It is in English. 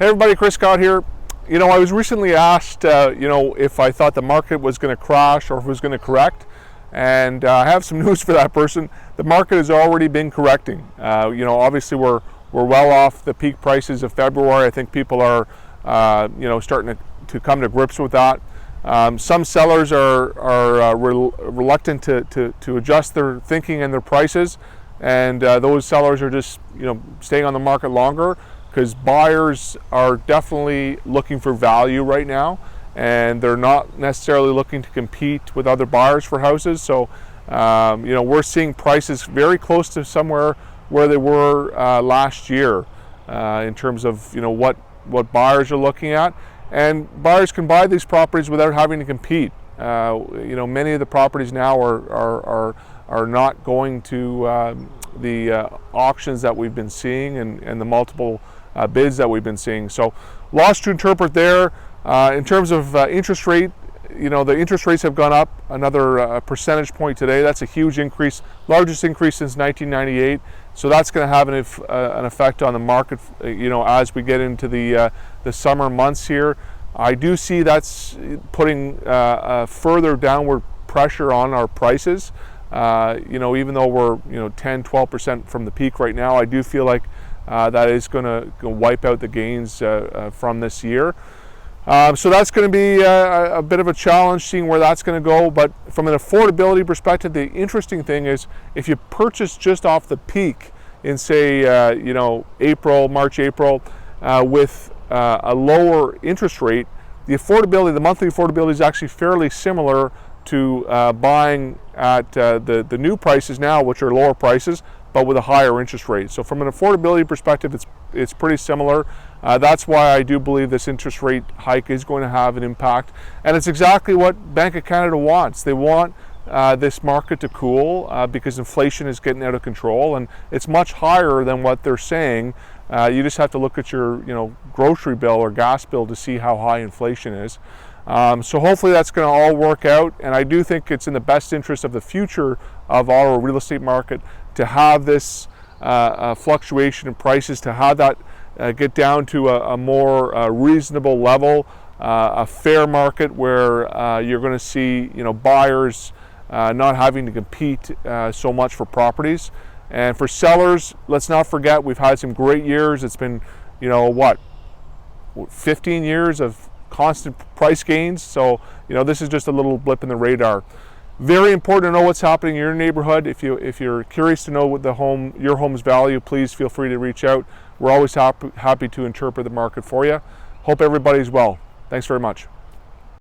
Hey everybody, Chris Scott here. I was recently asked, if I thought the market was going to crash or if it was going to correct, and I have some news for that person. The market has already been correcting. Obviously we're well off the peak prices of February. I think people are, starting to come to grips with that. Some sellers are reluctant to adjust their thinking and their prices, and those sellers are just staying on the market longer, because buyers are definitely looking for value right now, and they're not necessarily looking to compete with other buyers for houses. So we're seeing prices very close to somewhere where they were last year in terms of what buyers are looking at, and buyers can buy these properties without having to compete. Many of the properties now are not going to the auctions that we've been seeing and the multiple bids that we've been seeing. So lots to interpret there. In terms of interest rate, the interest rates have gone up another percentage point today. That's a huge increase, largest increase since 1998. So that's going to have an effect on the market, as we get into the summer months here. I do see that's putting further downward pressure on our prices. Even though we're 10-12% from the peak right now, I do feel like that is going to wipe out the gains from this year. So that's going to be a bit of a challenge, seeing where that's going to go. But from an affordability perspective, the interesting thing is, if you purchase just off the peak in, say, March, April, with a lower interest rate, the monthly affordability is actually fairly similar to buying at the new prices now, which are lower prices, but with a higher interest rate. So from an affordability perspective, it's pretty similar. That's why I do believe this interest rate hike is going to have an impact, and it's exactly what Bank of Canada wants. They want this market to cool because inflation is getting out of control, and it's much higher than what they're saying. You just have to look at your grocery bill or gas bill to see how high inflation is. So hopefully that's going to all work out, and I do think it's in the best interest of the future of our real estate market to have this fluctuation in prices, to have that get down to a more reasonable level, a fair market where you're going to see buyers not having to compete so much for properties. And for sellers, let's not forget, we've had some great years. It's been 15 years of constant price gains. So this is just a little blip in the radar. Very important to know what's happening in your neighborhood. If you're curious to know what your home's value, please feel free to reach out. We're always happy to interpret the market for you. Hope everybody's well. Thanks very much.